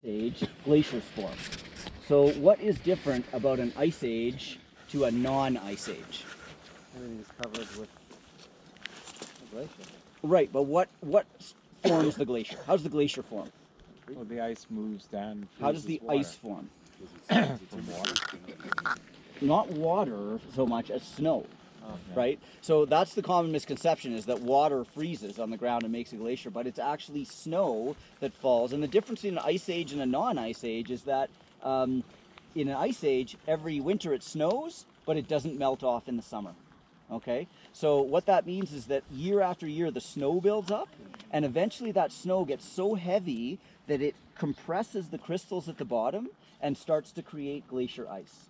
age, glaciers form. So what is different about an ice age to a non-ice age? Everything's covered with a glacier. Right, but what forms the glacier? How does the glacier form? Well, the ice moves down. How does the water. ice form? From water? Not water so much as snow. Okay. Right? So that's the common misconception, is that water freezes on the ground and makes a glacier, but it's actually snow that falls. And the difference between an ice age and a non-ice age is that in an ice age, every winter it snows, but it doesn't melt off in the summer. Okay? So what that means is that year after year the snow builds up, and eventually that snow gets so heavy that it compresses the crystals at the bottom and starts to create glacier ice.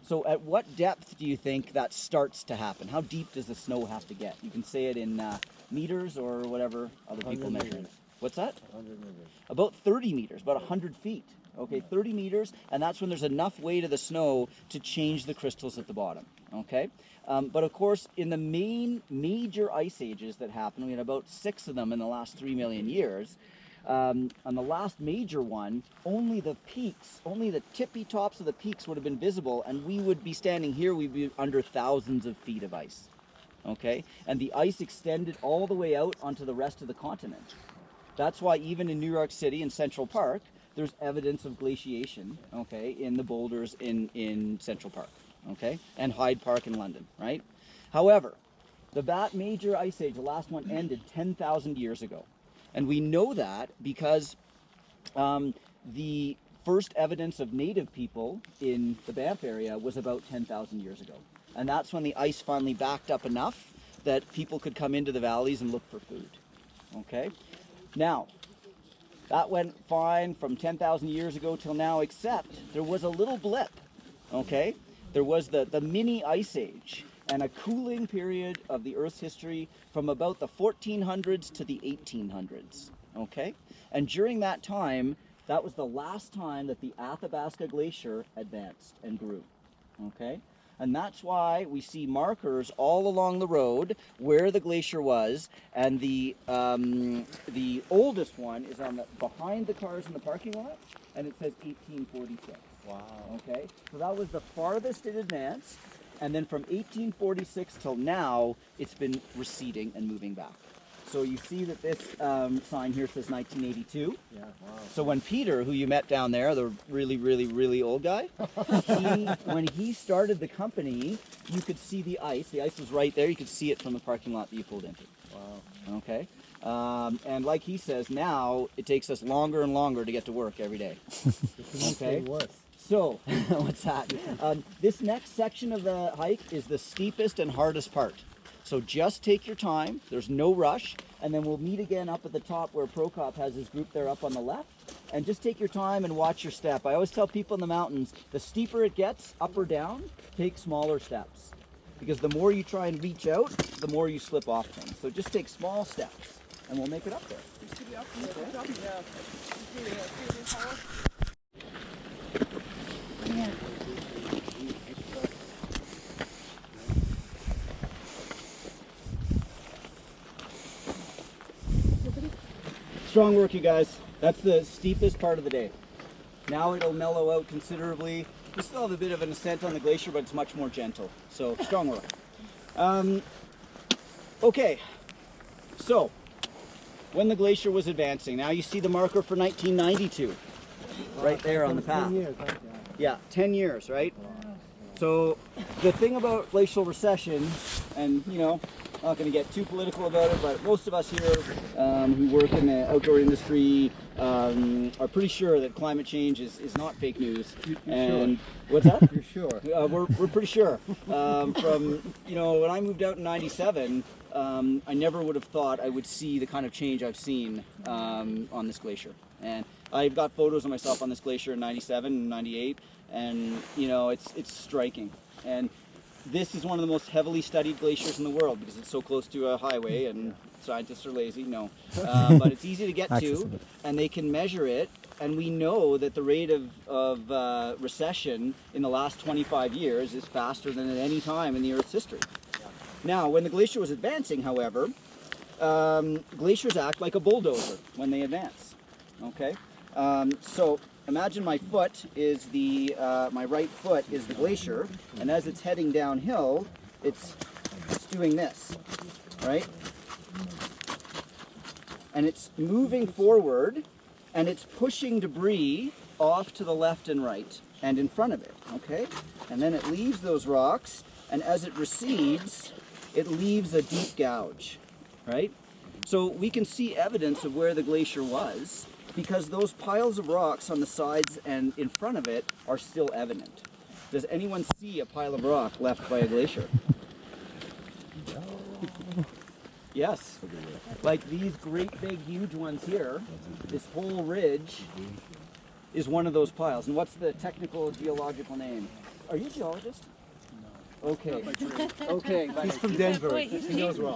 So at what depth do you think that starts to happen? How deep does the snow have to get? You can say it in meters or whatever other people measure it. What's that? 100 meters. About 30 meters, about 100 feet. Okay, 30 meters, and that's when there's enough weight of the snow to change the crystals at the bottom. Okay, but of course, in the main major ice ages that happened, we had about 6 of them in the last 3 million years. On the last major one, only the peaks, only the tippy tops of the peaks would have been visible, and we would be standing here, we'd be under thousands of feet of ice. Okay, and the ice extended all the way out onto the rest of the continent. That's why even in New York City in Central Park, there's evidence of glaciation, okay, in the boulders in Central Park, okay, and Hyde Park in London, right? However, that major ice age, the last one, ended 10,000 years ago. And we know that because the first evidence of native people in the Banff area was about 10,000 years ago. And that's when the ice finally backed up enough that people could come into the valleys and look for food, okay? Now, that went fine from 10,000 years ago till now, except there was a little blip, okay? There was the mini ice age and a cooling period of the Earth's history from about the 1400s to the 1800s, okay? And during that time, that was the last time that the Athabasca Glacier advanced and grew, okay? And that's why we see markers all along the road where the glacier was, and the oldest one is on behind the cars in the parking lot, and it says 1846. Wow. Okay, so that was the farthest it advanced, and then from 1846 till now, it's been receding and moving back. So you see that this sign here says 1982. Yeah, wow. So when Peter, who you met down there, the really, really, really old guy, when he started the company, you could see the ice. The ice was right there. You could see it from the parking lot that you pulled into. Wow. Okay. And like he says, now it takes us longer and longer to get to work every day. Okay. So, what's that? This next section of the hike is the steepest and hardest part. So just take your time, there's no rush, and then we'll meet again up at the top where Prokop has his group there up on the left. And just take your time and watch your step. I always tell people in the mountains, the steeper it gets, up or down, take smaller steps. Because the more you try and reach out, the more you slip off things. So just take small steps, and we'll make it up there. Strong work, you guys. That's the steepest part of the day. Now it'll mellow out considerably. We still have a bit of an ascent on the glacier, but it's much more gentle. So, strong work. Okay, so when the glacier was advancing, now you see the marker for 1992 right there on the path. 10 years, huh? Yeah, 10 years, right? So the thing about glacial recession, and you know, I'm not going to get too political about it, but most of us here who work in the outdoor industry are pretty sure that climate change is not fake news. You're sure? What's that? You're sure? We're pretty sure. From, you know, when I moved out in '97, I never would have thought I would see the kind of change I've seen on this glacier. And I've got photos of myself on this glacier in '97 and '98, and you know, it's striking. And this is one of the most heavily studied glaciers in the world because it's so close to a highway, and scientists are lazy, no. But it's easy to get to, and they can measure it, and we know that the rate of recession in the last 25 years is faster than at any time in the Earth's history. Now, when the glacier was advancing, however, glaciers act like a bulldozer when they advance, okay? So imagine my foot is my right foot is the glacier, and as it's heading downhill, it's doing this, right? And it's moving forward, and it's pushing debris off to the left and right and in front of it, okay? And then it leaves those rocks, and as it recedes, it leaves a deep gouge, right? So we can see evidence of where the glacier was because those piles of rocks on the sides and in front of it are still evident. Does anyone see a pile of rock left by a glacier? Yes. Like these great big huge ones here, this whole ridge is one of those piles. And what's the technical geological name? Are you a geologist? Okay. Okay. He's from Denver. Wait, He knows well.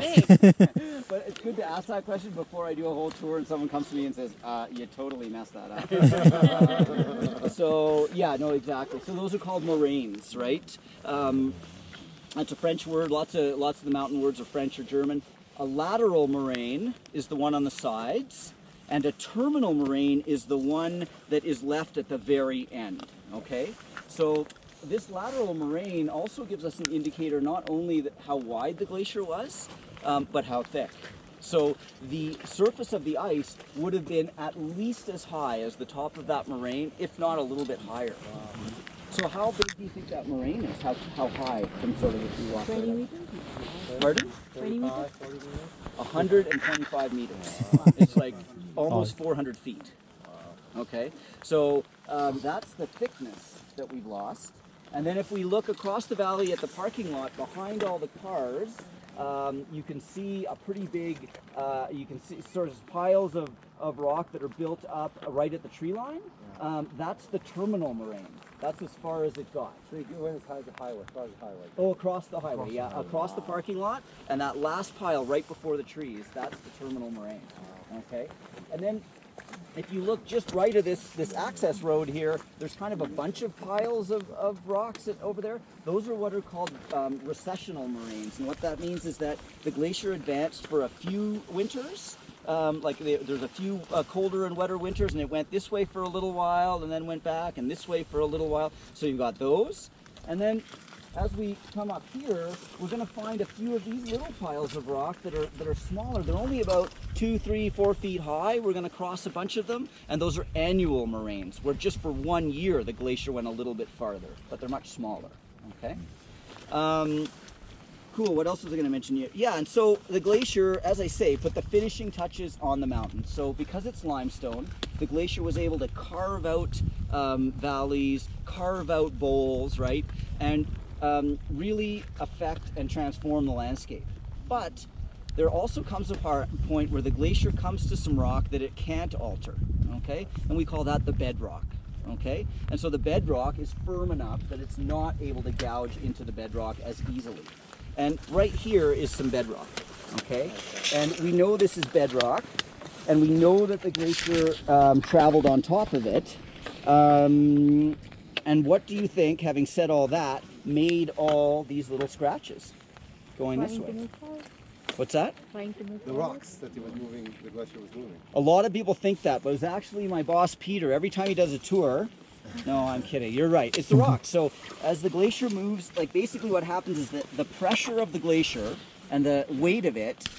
But it's good to ask that question before I do a whole tour and someone comes to me and says, you totally messed that up. So, yeah, no, exactly. So those are called moraines, right? That's a French word. Lots of the mountain words are French or German. A lateral moraine is the one on the sides, and a terminal moraine is the one that is left at the very end, okay? So this lateral moraine also gives us an indicator not only that how wide the glacier was, but how thick. So the surface of the ice would have been at least as high as the top of that moraine, if not a little bit higher. So how big do you think that moraine is? How high from sort of if you walk 20 there? meters? Pardon? 20 meters? 125 meters. It's like almost 400 feet. Okay, so that's the thickness that we've lost. And then if we look across the valley at the parking lot behind all the cars, you can see a pretty big, you can see sort of piles of rock that are built up right at the tree line. That's the terminal moraine. That's as far as it got. So you went as high as the highway, across the highway. Oh, across the highway, yeah, across the parking lot, and that last pile right before the trees, that's the terminal moraine. Okay, and then if you look just right of this access road here, there's kind of a bunch of piles of rocks over there. Those are what are called recessional moraines, and what that means is that the glacier advanced for a few winters. There's a few colder and wetter winters, and it went this way for a little while and then went back and this way for a little while. So you've got those. And then as we come up here, we're going to find a few of these little piles of rock that are smaller. They're only about 2, 3, 4 feet high. We're going to cross a bunch of them, and those are annual moraines, where just for 1 year the glacier went a little bit farther, but they're much smaller. Okay. Cool, what else was I going to mention here? Yeah, and so the glacier, as I say, put the finishing touches on the mountain. So because it's limestone, the glacier was able to carve out valleys, carve out bowls, right? And really affect and transform the landscape. But there also comes a point where the glacier comes to some rock that it can't alter, okay? And we call that the bedrock. Okay, and so the bedrock is firm enough that it's not able to gouge into the bedrock as easily. And right here is some bedrock, okay? And we know this is bedrock, and we know that the glacier traveled on top of it. And what do you think, having said all that, made all these little scratches going this way? What's that? Trying to move The forward. rocks that he was moving, the glacier was moving. A lot of people think that, but it's actually my boss, Peter. Every time he does a tour, no, I'm kidding. You're right. It's the rocks. So as the glacier moves, like basically what happens is that the pressure of the glacier and the weight of it,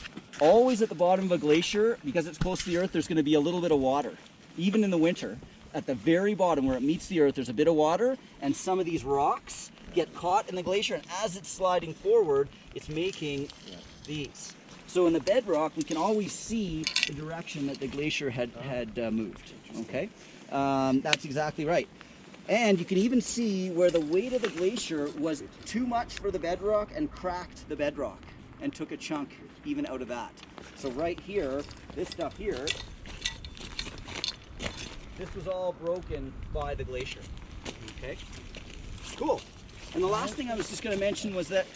always at the bottom of a glacier, because it's close to the earth, there's going to be a little bit of water. Even in the winter, at the very bottom where it meets the earth, there's a bit of water, and some of these rocks get caught in the glacier, and as it's sliding forward, it's making these. So in the bedrock, we can always see the direction that the glacier had moved. Okay, that's exactly right. And you can even see where the weight of the glacier was too much for the bedrock and cracked the bedrock and took a chunk even out of that. So right here, this stuff here, this was all broken by the glacier. Okay, cool. And the last thing I was just going to mention was that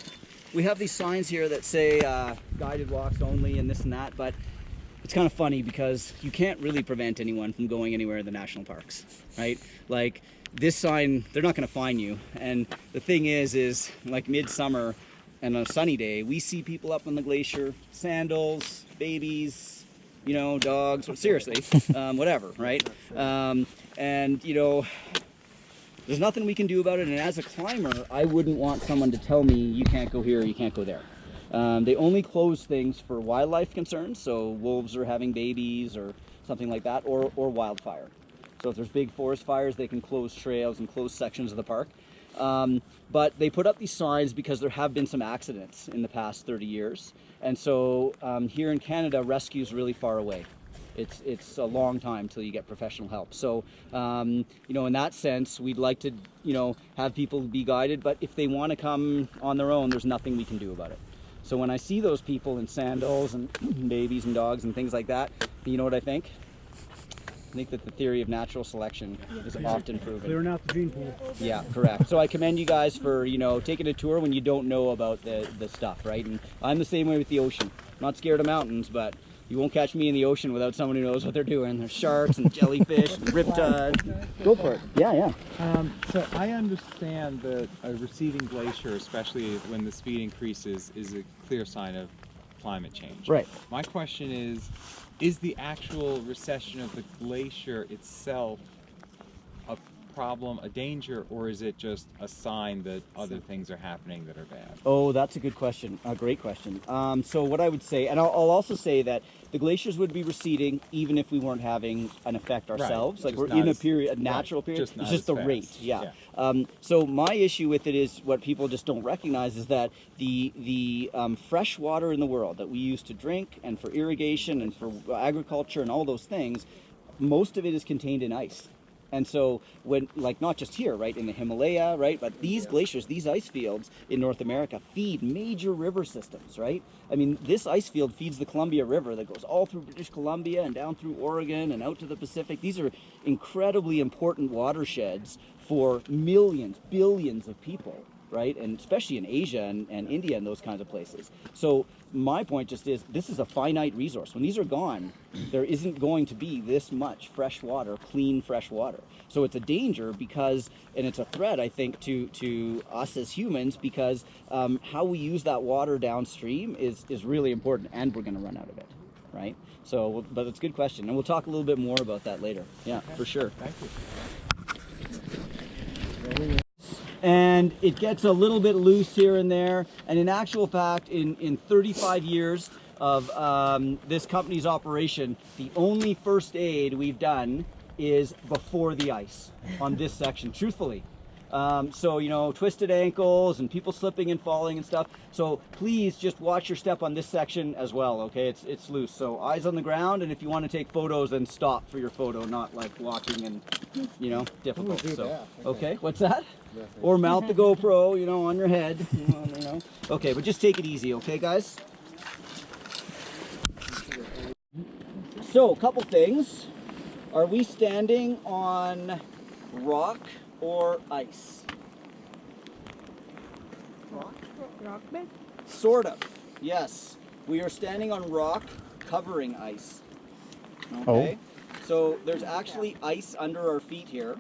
we have these signs here that say guided walks only and this and that, but it's kind of funny because you can't really prevent anyone from going anywhere in the national parks, right? Like this sign, they're not going to fine you. And the thing is like midsummer and on a sunny day, we see people up on the glacier, sandals, babies, you know, dogs, seriously, whatever, right? And, you know, there's nothing we can do about it, and as a climber, I wouldn't want someone to tell me you can't go here, you can't go there. They only close things for wildlife concerns, so wolves are having babies or something like that, or wildfire. So if there's big forest fires, they can close trails and close sections of the park. But they put up these signs because there have been some accidents in the past 30 years. And so here in Canada, rescue's really far away. It's a long time till you get professional help. So, you know, in that sense, we'd like to, you know, have people be guided, but if they want to come on their own, there's nothing we can do about it. So when I see those people in sandals and babies and dogs and things like that, you know what I think? I think that the theory of natural selection is often proven. Clearing out the gene pool. Yeah, correct. So I commend you guys for, you know, taking a tour when you don't know about the stuff, right? And I'm the same way with the ocean. I'm not scared of mountains, but you won't catch me in the ocean without someone who knows what they're doing. There's sharks and jellyfish and riptide. Go for it. Yeah, yeah. So I understand that a receding glacier, especially when the speed increases, is a clear sign of climate change. Right. My question is the actual recession of the glacier itself a problem, a danger, or is it just a sign that other things are happening that are bad? Oh, that's a good question. A great question. So what I would say, and I'll also say that the glaciers would be receding even if we weren't having an effect ourselves. Right. Like we're in a period, a natural period. Just it's just the fast. rate. Yeah. So my issue with it is what people just don't recognize is that the fresh water in the world that we use to drink and for irrigation and for agriculture and all those things, most of it is contained in ice. And so when, like, not just here, right, in the Himalaya, right, but these glaciers, these ice fields in North America feed major river systems, right? I mean, this ice field feeds the Columbia River that goes all through British Columbia and down through Oregon and out to the Pacific. These are incredibly important watersheds for millions, billions of people, right? And especially in Asia and India and those kinds of places. So my point just is, this is a finite resource. When these are gone, there isn't going to be this much fresh water, clean fresh water. So it's a danger because, and it's a threat, I think, to us as humans, because how we use that water downstream is really important, and we're going to run out of it, right? So, but it's a good question, and we'll talk a little bit more about that later. Yeah, okay. For sure. Thank you. And it gets a little bit loose here and there. And in actual fact, in 35 years of this company's operation, the only first aid we've done is before the ice on this section, truthfully. So, you know, twisted ankles and people slipping and falling and stuff. So please just watch your step on this section as well, okay? It's loose. So eyes on the ground, and if you want to take photos, then stop for your photo, not like walking and, you know, difficult. So, okay, what's that? Or mount the GoPro, you know, on your head, you know. Okay, but just take it easy, okay, guys? So, a couple things. Are we standing on rock or ice? Rock bed? Sort of, yes. We are standing on rock covering ice. Okay? So there's actually ice under our feet here.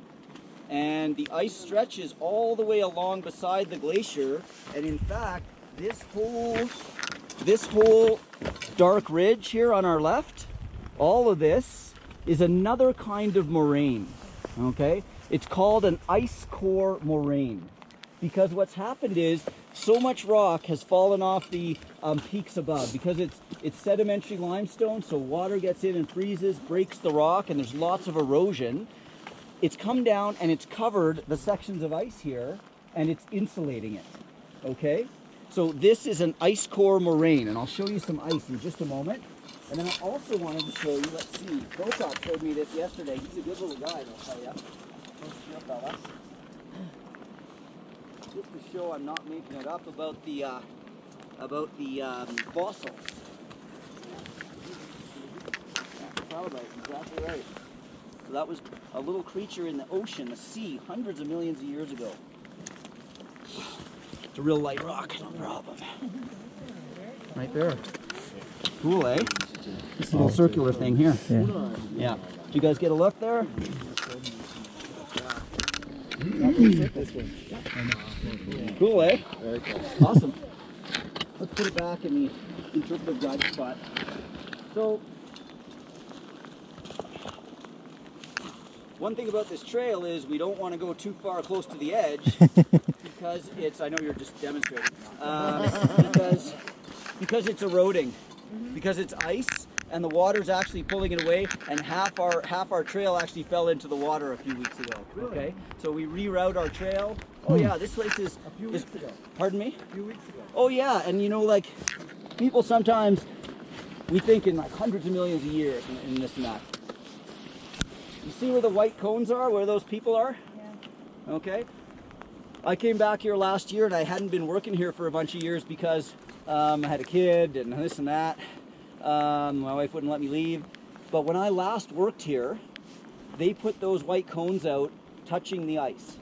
And the ice stretches all the way along beside the glacier. And in fact, this whole dark ridge here on our left, all of this is another kind of moraine. Okay? It's called an ice core moraine, because what's happened is so much rock has fallen off the peaks above, because it's sedimentary limestone, so water gets in and freezes, breaks the rock, and there's lots of erosion. It's come down and it's covered the sections of ice here, and it's insulating it, okay? So this is an ice core moraine, and I'll show you some ice in just a moment. And then I also wanted to show you, let's see, Prokop showed me this yesterday. He's a good little guy, I'll tell you. Just to show I'm not making it up about the fossils. Yeah, Trilobite, exactly right. So that was a little creature in the ocean, the sea, hundreds of millions of years ago. It's a real light rock, no problem. Right there. Cool, eh? This little circular thing here. Yeah. Did you guys get a look there? Cool, eh? Very cool. Awesome. Let's put it back in the interpretive guide spot. So, one thing about this trail is we don't want to go too far close to the edge because it's, I know you're just demonstrating, because it's eroding, because it's ice and the water's actually pulling it away, and half our trail actually fell into the water a few weeks ago. Okay, so we reroute our trail. Oh yeah, this place is A few weeks ago. Pardon me? A few weeks ago. Oh yeah, and you know, like people sometimes we think in like hundreds of millions of years in this and that. You see where the white cones are, where those people are? Yeah. Okay. I came back here last year and I hadn't been working here for a bunch of years because I had a kid and this and that. My wife wouldn't let me leave. But when I last worked here, they put those white cones out touching the ice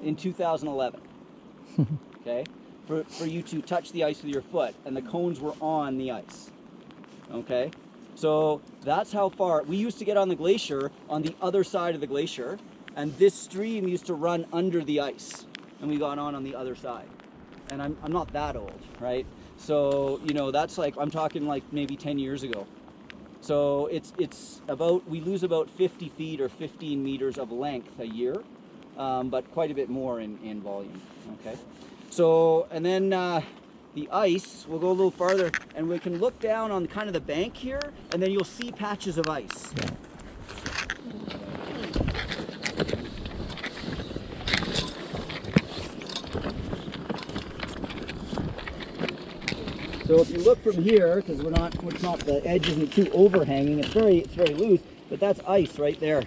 in 2011. Okay? For you to touch the ice with your foot, and the cones were on the ice. Okay? So that's how far. We used to get on the glacier on the other side of the glacier, and this stream used to run under the ice, and we got on the other side. And I'm not that old, right? So, you know, that's like, I'm talking like maybe 10 years ago. So it's about, we lose about 50 feet or 15 meters of length a year, but quite a bit more in volume, okay? So, and then the ice, we'll go a little farther, and we can look down on kind of the bank here, and then you'll see patches of ice. Yeah. So if you look from here, because it's not, the edge isn't too overhanging, it's very loose, but that's ice right there.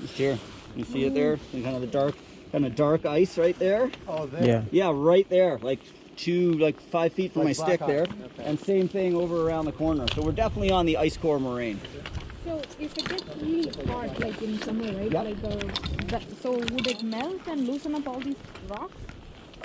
Just here, you see it there? And kind of dark ice right there. Oh, there. Yeah. Yeah, right there, like 5 feet from Like my stick black there. ice, okay. And same thing over around the corner. So we're definitely on the ice core moraine. So if it gets really hot, like in summer, right? Yep. So would it melt and loosen up all these rocks?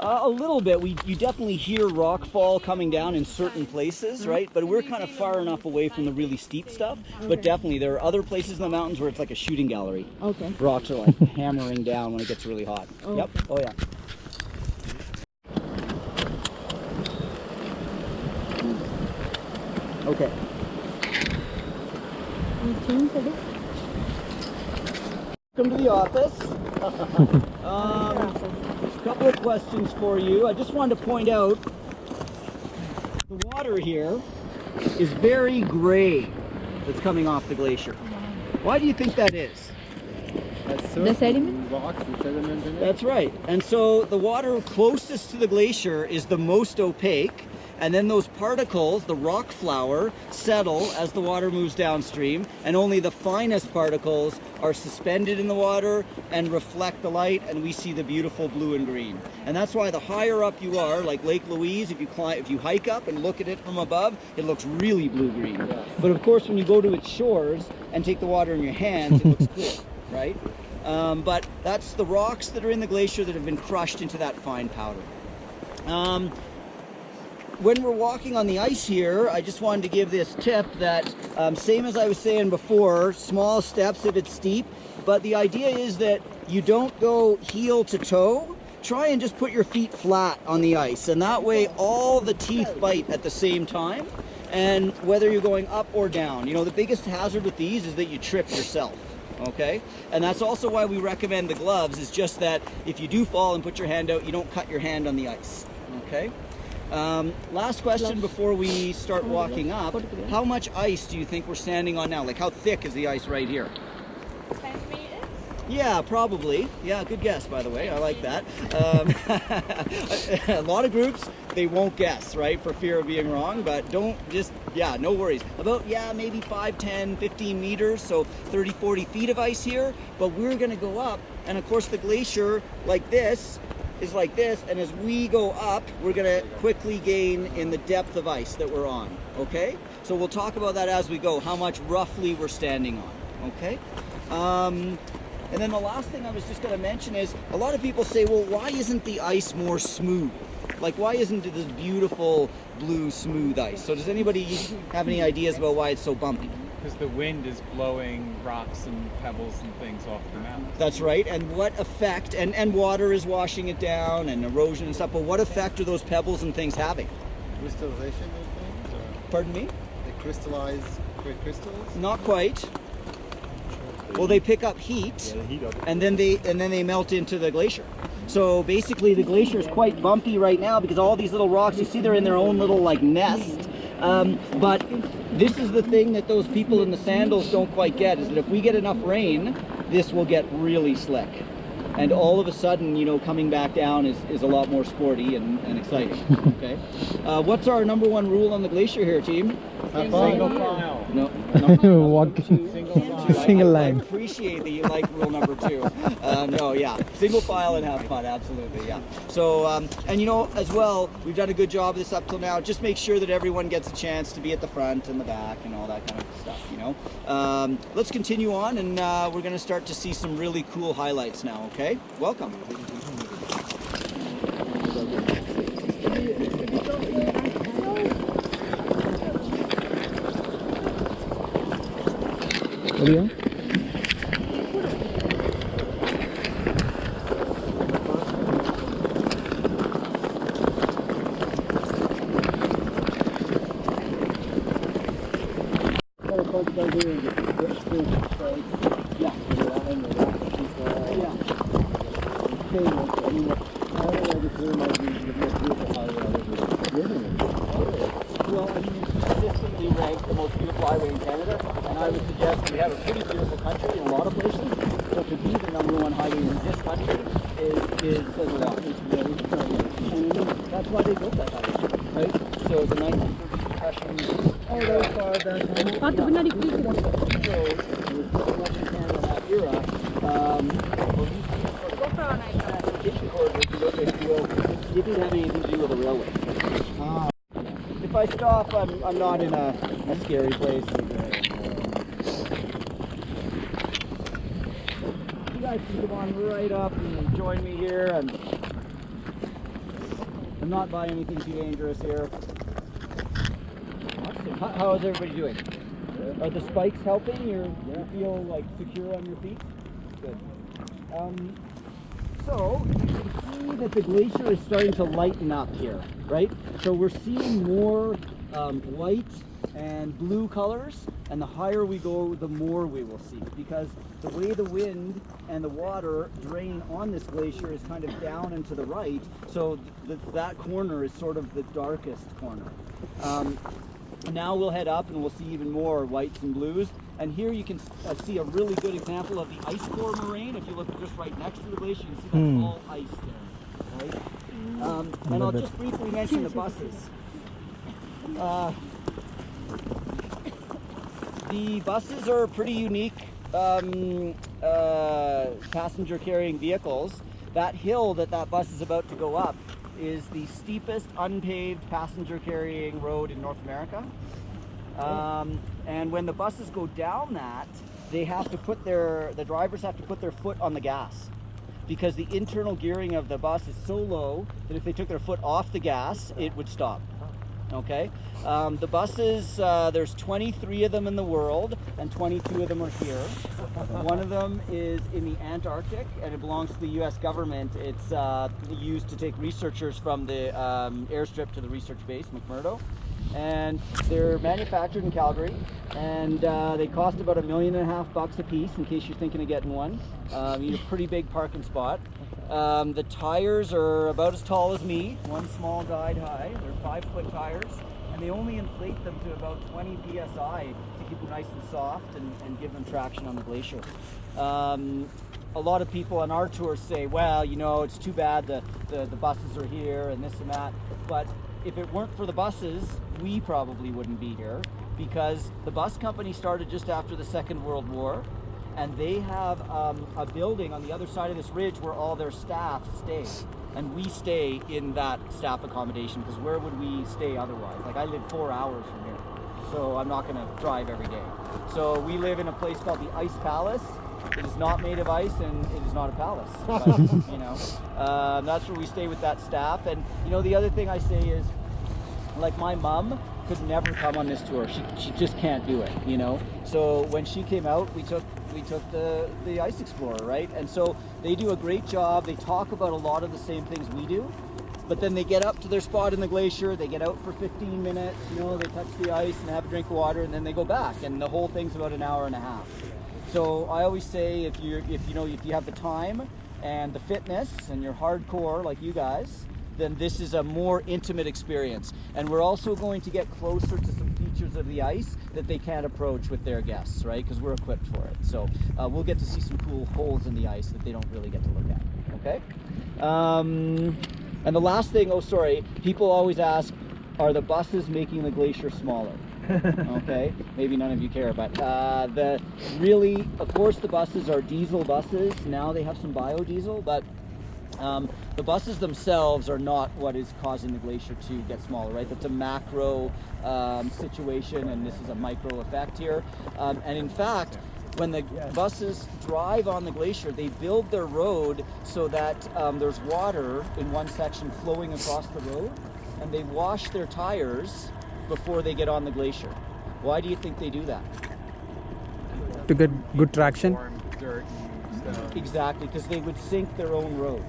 A little bit. You definitely hear rock fall coming down in certain places, right? But we're kind of far enough away from the really steep stuff. But definitely there are other places in the mountains where it's like a shooting gallery. Okay. Rocks are like hammering down when it gets really hot. Oh. Yep. Oh yeah. Okay. Welcome to the office. A couple of questions for you. I just wanted to point out the water here is very gray that's coming off the glacier. Why do you think that is? The sediment? Rocks and sediment in it. That's right. And so the water closest to the glacier is the most opaque, and then those particles, the rock flour, settle as the water moves downstream, and only the finest particles are suspended in the water and reflect the light, and we see the beautiful blue and green. And that's why the higher up you are, like Lake Louise, if you hike up and look at it from above, it looks really blue-green. Yes. But of course, when you go to its shores and take the water in your hands, it looks clear, right? But that's the rocks that are in the glacier that have been crushed into that fine powder. When we're walking on the ice here, I just wanted to give this tip that, same as I was saying before, small steps if it's steep, but the idea is that you don't go heel to toe. Try and just put your feet flat on the ice, and that way all the teeth bite at the same time, and whether you're going up or down. You know, the biggest hazard with these is that you trip yourself. Okay, and that's also why we recommend the gloves, is just that if you do fall and put your hand out, you don't cut your hand on the ice. Okay. Last question before we start walking up. How much ice do you think we're standing on now? Like, how thick is the ice right here? 10 meters? Yeah, probably. Yeah, good guess, by the way. I like that. A lot of groups, they won't guess, right, for fear of being wrong, but don't just, yeah, no worries. About, yeah, maybe 5, 10, 15 meters, so 30, 40 feet of ice here, but we're going to go up, and of course the glacier, like this, is like this, and as we go up, we're going to quickly gain in the depth of ice that we're on, okay? So we'll talk about that as we go, how much roughly we're standing on, okay? And then the last thing I was just going to mention is, a lot of people say, well, why isn't the ice more smooth? Like, why isn't it this beautiful blue smooth ice? So does anybody have any ideas about why it's so bumpy? Because the wind is blowing rocks and pebbles and things off the mountain. That's right. And what effect, and water is washing it down and erosion and stuff, but what effect are those pebbles and things having? Crystallization of things? Or Pardon me? they crystallize with crystals? Not quite. Well, they pick up heat, Yeah, the heat of it. and then they melt into the glacier. So basically, the glacier is quite bumpy right now because all these little rocks, you see, they're in their own little like nest. But this is the thing that those people in the sandals don't quite get, is that if we get enough rain, this will get really slick. And all of a sudden, you know, coming back down is a lot more sporty and exciting. Okay. What's our number one rule on the glacier here, team? Single file. No. What? Single I line. appreciate that you like rule number 2. No, yeah, single file and have fun, absolutely, yeah. So, and you know, as well, we've done a good job of this up till now. Just make sure that everyone gets a chance to be at the front and the back and all that kind of stuff, you know. Let's continue on, and we're going to start to see some really cool highlights now, okay? Welcome. Video? Well, I mean, it's consistently ranked the most beautiful highway in Canada, and I would suggest we have a pretty beautiful country in a lot of places. So to be the number one highway in this country is says a lot. And that's why they built that highway, right? So the 1930s depression. Oh, that was far back. Pato, benar dipilih. So it was so much in Canada in that era. Transportation corridors, if you will, didn't have anything to do with the railway. If I stop, I'm not in a scary place. You guys can come on right up and join me here, and I'm not buying anything too dangerous here. How is everybody doing? Are the spikes helping? You feel like secure on your feet? Good. So you can see that the glacier is starting to lighten up here, right? So we're seeing more white and blue colors, and the higher we go, the more we will see, because the way the wind and the water drain on this glacier is kind of down and to the right, so that corner is sort of the darkest corner. Now we'll head up and we'll see even more whites and blues. And here you can see a really good example of the ice core moraine. If you look just right next to the glacier, you can see that's all ice there, right? And I'll just briefly mention the buses. The buses are pretty unique passenger carrying vehicles. That hill that bus is about to go up is the steepest unpaved passenger carrying road in North America. And when the buses go down that, they have to put the drivers have to put their foot on the gas, because the internal gearing of the bus is so low that if they took their foot off the gas, it would stop. Okay, the buses, there's 23 of them in the world, and 22 of them are here. One of them is in the Antarctic, and it belongs to the U.S. government. It's used to take researchers from the airstrip to the research base, McMurdo. And they're manufactured in Calgary, and they cost about $1.5 million a piece, in case you're thinking of getting one. You need a pretty big parking spot. The tires are about as tall as me, one small guide high. They're 5-foot tires, and they only inflate them to about 20 psi to keep them nice and soft and give them traction on the glacier. A lot of people on our tour say, well, you know, it's too bad the buses are here and this and that, but if it weren't for the buses, we probably wouldn't be here, because the bus company started just after the Second World War, and they have a building on the other side of this ridge where all their staff stay, and we stay in that staff accommodation, because where would we stay otherwise? Like, I live 4 hours from here, so I'm not going to drive every day. So we live in a place called the Ice Palace. It is not made of ice, and it is not a palace. But, you know, that's where we stay with that staff. And you know, the other thing I say is, like, my mom could never come on this tour. She just can't do it, you know. So when she came out, we took the Ice Explorer, right? And so they do a great job. They talk about a lot of the same things we do, but then they get up to their spot in the glacier. They get out for 15 minutes, you know. They touch the ice and have a drink of water, and then they go back. And the whole thing's about an hour and a half. So I always say, if you have the time and the fitness and you're hardcore like you guys, then this is a more intimate experience. And we're also going to get closer to some features of the ice that they can't approach with their guests, right? Because we're equipped for it. So we'll get to see some cool holes in the ice that they don't really get to look at, okay? And the last thing, people always ask, are the buses making the glacier smaller? Okay, maybe none of you care, but of course the buses are diesel buses. Now they have some biodiesel, but the buses themselves are not what is causing the glacier to get smaller, right? That's a macro situation, and this is a micro effect here. And in fact, when the buses drive on the glacier, they build their road so that there's water in one section flowing across the road, and they wash their tires before they get on the glacier. Why do you think they do that? To get good traction. Dirt and stuff. Exactly, because they would sink their own road.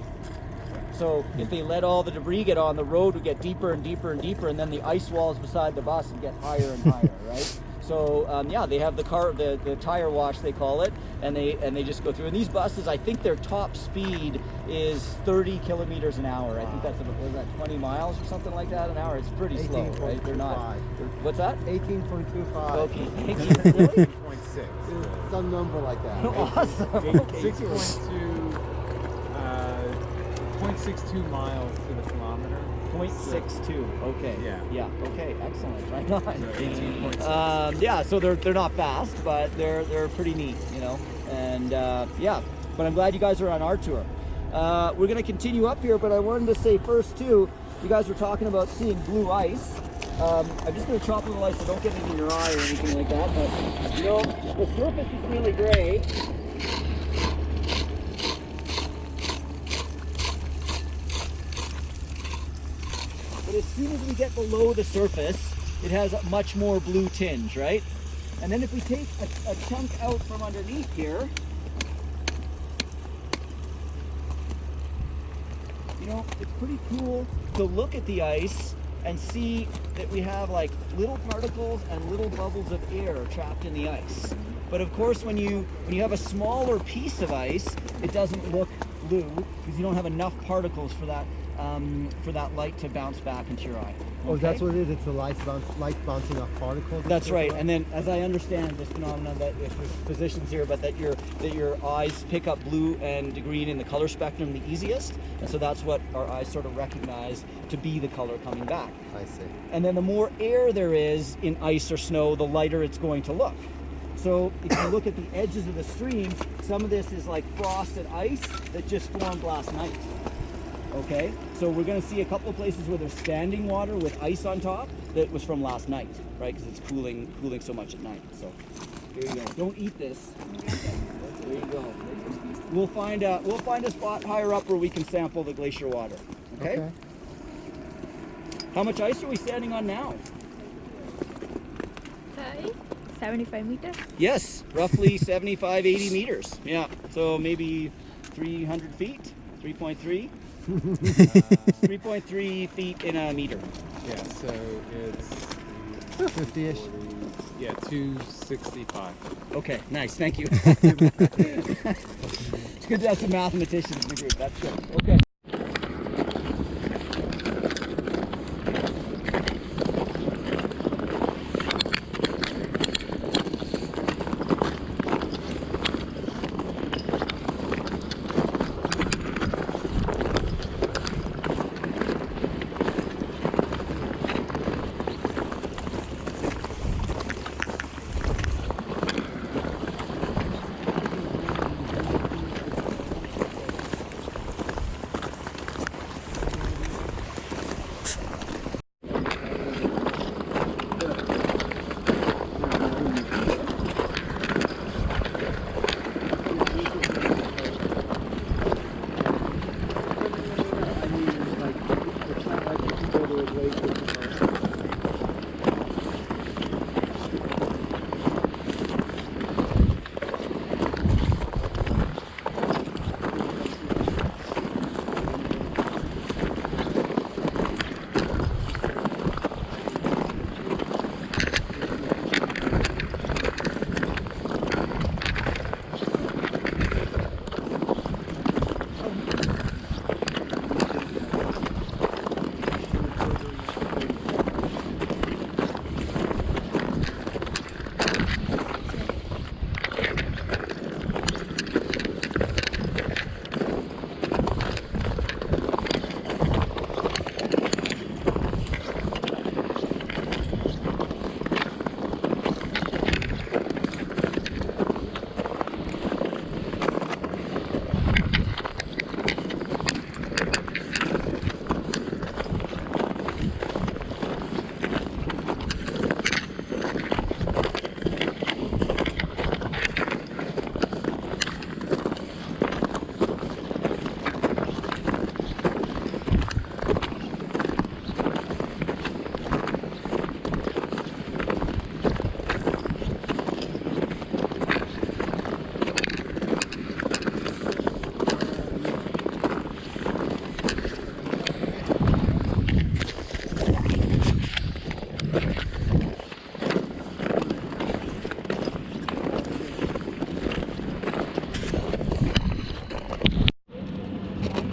So if they let all the debris get on, the road would get deeper and deeper and deeper, and then the ice walls beside the bus would get higher and higher, right? So they have the tire wash, they call it, and they just go through. And these buses, I think their top speed is 30 kilometers an hour. I think that's about, was that 20 miles or something like that an hour? It's pretty slow, right? They're not. What's that? 18.25. Okay. 18, really? 0.6. Some number like that. Awesome. Okay, cool. 0.62 miles to the kilometer. 0.62. Okay. Yeah. Okay. Excellent. Right on. So 18.6. So they're not fast, but they're pretty neat, you know. And but I'm glad you guys are on our tour. We're gonna continue up here, but I wanted to say first too, you guys were talking about seeing blue ice. I'm just gonna chop a little ice so don't get it in your eye or anything like that. But you know, the surface is really gray. But as soon as we get below the surface, it has a much more blue tinge, right? And then if we take a chunk out from underneath here, you know, it's pretty cool to look at the ice and see that we have like little particles and little bubbles of air trapped in the ice. But of course, when you have a smaller piece of ice, it doesn't look blue because you don't have enough particles for that light to bounce back into your eye. Oh, Okay? that's what it is. It's the light bouncing off particles. That's right. And then, as I understand this phenomenon, that if there's physicians here, but that your eyes pick up blue and green in the color spectrum the easiest, and so that's what our eyes sort of recognize to be the color coming back. I see. And then the more air there is in ice or snow, the lighter it's going to look. So if you look at the edges of the streams, some of this is like frosted ice that just formed last night. Okay, so we're going to see a couple of places where there's standing water with ice on top that was from last night, right? Because it's cooling so much at night. So there you go. Don't eat this. There you go. We'll find a spot higher up where we can sample the glacier water. Okay. How much ice are we standing on now? 75 meters. Yes, roughly 75, 80 meters. Yeah, so maybe 300 feet, 3.3. 3.3 feet in a meter. Yeah, so it's 50-ish. Yeah, 265. Okay, nice, thank you. It's good to have some mathematicians in the group, that's good. Okay.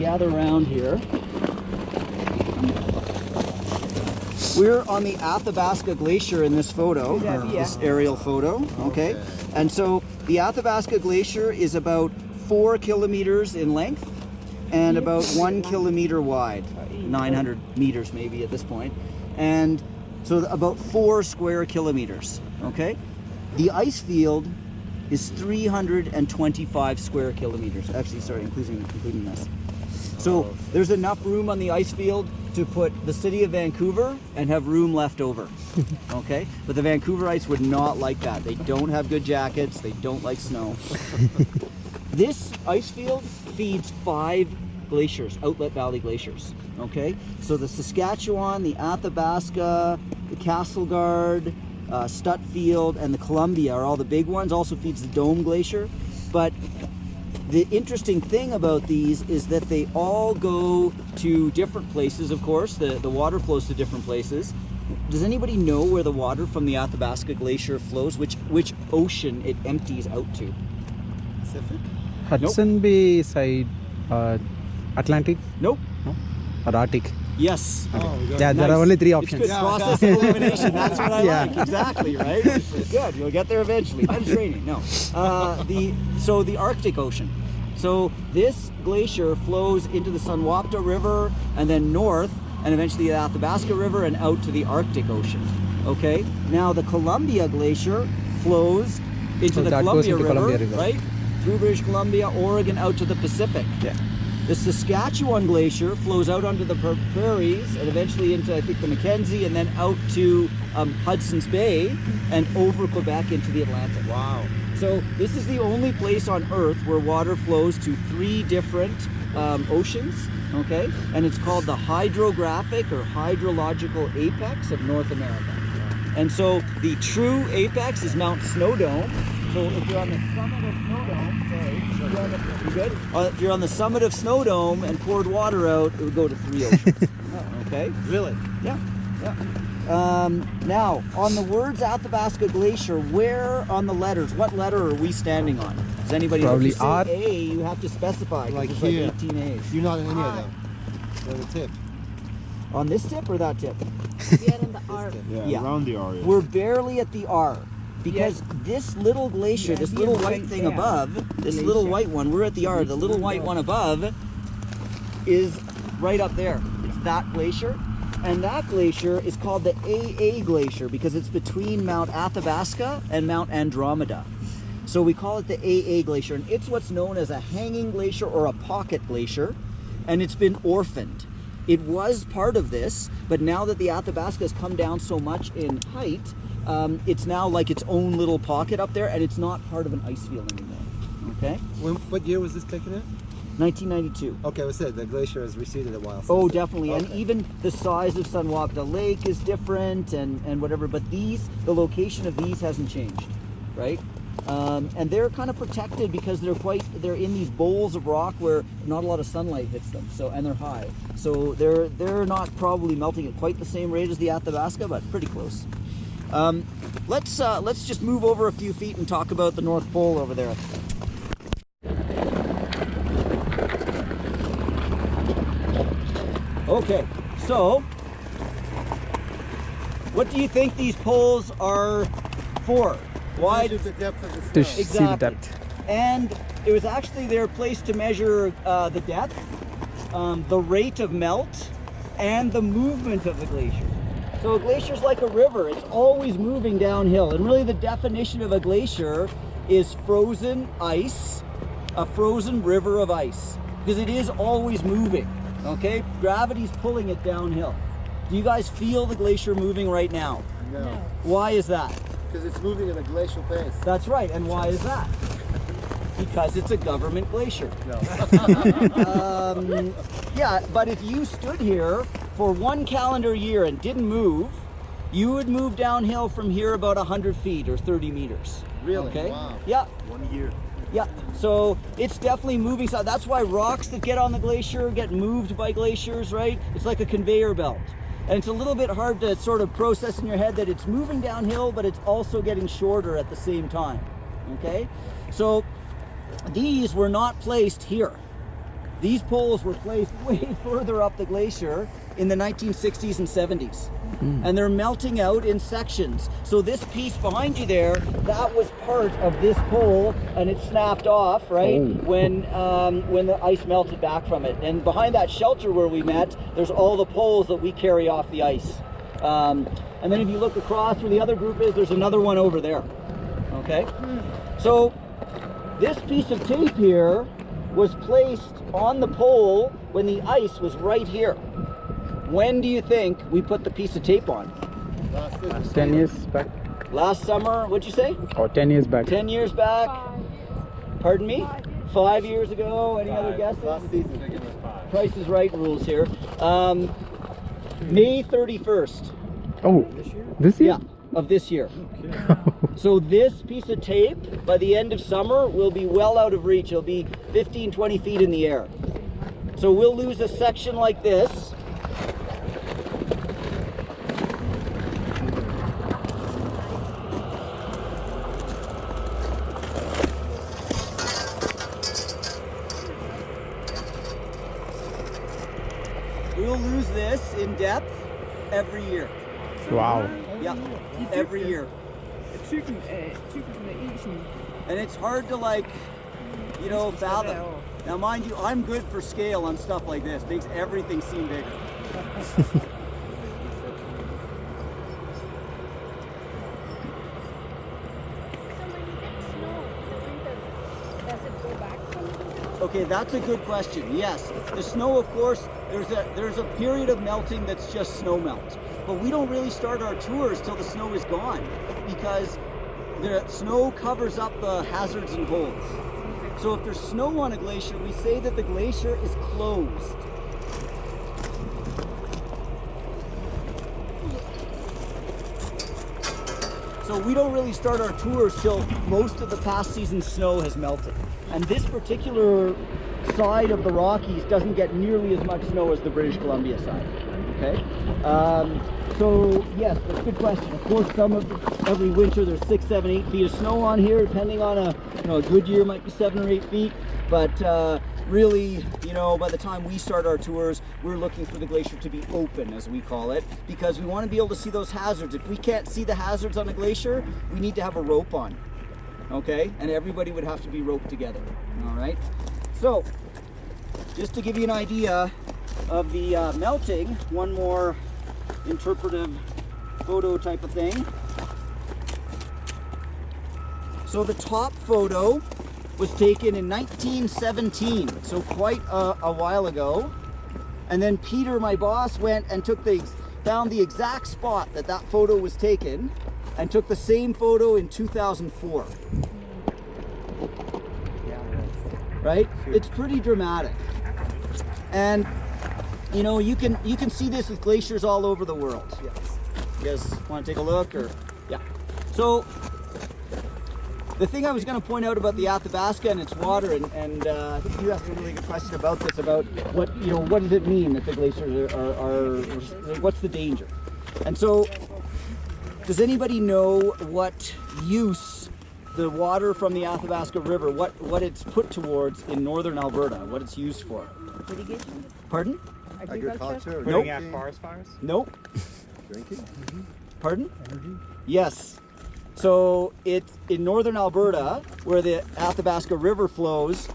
gather around here. We're on the Athabasca Glacier in this photo, this aerial photo, okay? And so the Athabasca Glacier is about 4 kilometers in length and about 1 kilometer wide, 900 meters maybe at this point. And so about 4 square kilometers, okay? The ice field is 325 square kilometers. Actually, sorry, including this. So there's enough room on the ice field to put the city of Vancouver and have room left over, okay? But the Vancouver Ice would not like that. They don't have good jackets. They don't like snow. This ice field feeds 5 glaciers, Outlet Valley glaciers, okay? So the Saskatchewan, the Athabasca, the Castleguard, Stutfield, and the Columbia are all the big ones. Also feeds the Dome Glacier. But the interesting thing about these is that they all go to different places, of course. The water flows to different places. Does anybody know where the water from the Athabasca Glacier flows? Which ocean it empties out to? Pacific? Hudson Bay side, Atlantic? Nope. No? Or Arctic? Yes. Oh, we got Yeah, there are only 3 options. It's good process of elimination. That's what I like. Exactly, right? Good. You'll get there eventually. I'm training. No. So the Arctic Ocean. So this glacier flows into the Sunwapta River and then north and eventually the Athabasca River and out to the Arctic Ocean. Okay? Now the Columbia Glacier flows into the that goes Columbia into River, Columbia River. right? Through British Columbia, Oregon, out to the Pacific. Yeah. The Saskatchewan Glacier flows out onto the prairies and eventually into, I think, the Mackenzie and then out to Hudson's Bay and over Quebec into the Atlantic. Wow. So this is the only place on Earth where water flows to 3 different oceans, okay? And it's called the hydrographic or hydrological apex of North America. And so the true apex is Mount Snowdome. So if you're on the summit of Snowdome, you good? If you're on the summit of Snowdome and poured water out, it would go to 3 oceans. Okay? Really? Yeah. Now, on the words Athabasca Glacier, where on the letters, what letter are we standing on? Does anybody know? If Probably you say R. A, you have to specify. 'cause Like there's here. like 18 A's. You're not in any of them. They're the tip. On this tip or that tip? We are on the R. Yeah. Around the area. We're barely at the R. Because this little glacier, this little white thing above, this little white one, we're at the R. The little white one above is right up there. It's that glacier. And that glacier is called the AA Glacier because it's between Mount Athabasca and Mount Andromeda. So we call it the AA Glacier. And it's what's known as a hanging glacier or a pocket glacier. And it's been orphaned. It was part of this, but now that the Athabasca has come down so much in height, it's now like its own little pocket up there, and it's not part of an ice field anymore. Okay? What year was this taken in? 1992. Okay, what's it? The glacier has receded a while. Oh, since then. definitely. And Okay. even the size of Sunwapta Lake is different and whatever, but the location of these hasn't changed, right? And they're kind of protected because they're in these bowls of rock where not a lot of sunlight hits them. So, and they're high. So they're not probably melting at quite the same rate as the Athabasca, but pretty close. Let's just move over a few feet and talk about the North Pole over there. Okay, so what do you think these poles are for? Why? Measure the depth of the To snow. see the depth. And it was actually their place to measure the depth, the rate of melt, and the movement of the glacier. So a glacier is like a river. It's always moving downhill. And really the definition of a glacier is frozen ice, a frozen river of ice. Because it is always moving, okay? Gravity's pulling it downhill. Do you guys feel the glacier moving right now? No. Why is that? Because it's moving at a glacial pace. That's right. And why is that? Because it's a government glacier. No. Yeah, but if you stood here for 1 calendar year and didn't move, you would move downhill from here about 100 feet or 30 meters. Really? Okay? Wow. Yeah. 1 year. Yeah, so it's definitely moving. So that's why rocks that get on the glacier get moved by glaciers, right? It's like a conveyor belt. And it's a little bit hard to sort of process in your head that it's moving downhill, but it's also getting shorter at the same time, okay? So these were not placed here. These poles were placed way further up the glacier in the 1960s and 70s. And they're melting out in sections. So this piece behind you there, that was part of this pole, and it snapped off, right, when the ice melted back from it. And behind that shelter where we met, there's all the poles that we carry off the ice. And then if you look across where the other group is, there's another one over there. Okay? So this piece of tape here was placed on the pole when the ice was right here. When do you think we put the piece of tape on? 10 years back. Last summer, what'd you say? Or 10 years back. 10 years back? Pardon me? 5 years ago? Any other guesses? Last season. I think it was 5. Price is Right rules here. May 31st. Oh, this year? Yeah, of this year. So this piece of tape, by the end of summer, will be well out of reach. It'll be 15, 20 feet in the air. So we'll lose a section like this. We'll lose this in depth every year. Wow. Yeah, every year. And it's hard to, like, you know, fathom. Now mind you, I'm good for scale on stuff like this. Makes everything seem bigger. Okay, that's a good question. Yes, the snow, of course, there's a period of melting that's just snow melt. But we don't really start our tours till the snow is gone, because the snow covers up the hazards and holes. So if there's snow on a glacier, we say that the glacier is closed. So we don't really start our tours till most of the past season's snow has melted. And this particular side of the Rockies doesn't get nearly as much snow as the British Columbia side. Okay? So yes, that's a good question. Of course, every winter there's 6, 7, 8 feet of snow on here, depending on a good year might be 7 or 8 feet. But really, by the time we start our tours, we're looking for the glacier to be open, as we call it, because we want to be able to see those hazards. If we can't see the hazards on a glacier, we need to have a rope on. Okay, and everybody would have to be roped together. All right, so just to give you an idea of the melting, one more interpretive photo type of thing. So the top photo was taken in 1917, so quite a while ago. And then Peter, my boss, went and found the exact spot that photo was taken, and took the same photo in 2004. Right? It's pretty dramatic. And you can see this with glaciers all over the world. Yes. You guys want to take a look? Or yeah. So the thing I was going to point out about the Athabasca and its water, and I think you asked a really good question about this, about what does it mean that the glaciers are what's the danger? And so, does anybody know what use the water from the Athabasca River, what it's put towards in northern Alberta, what it's used for? Irrigation? Pardon? Agriculture. Putting Nope. out forest fires? Nope. Drinking. Pardon? Energy? Yes. So it's in northern Alberta, where the Athabasca River flows,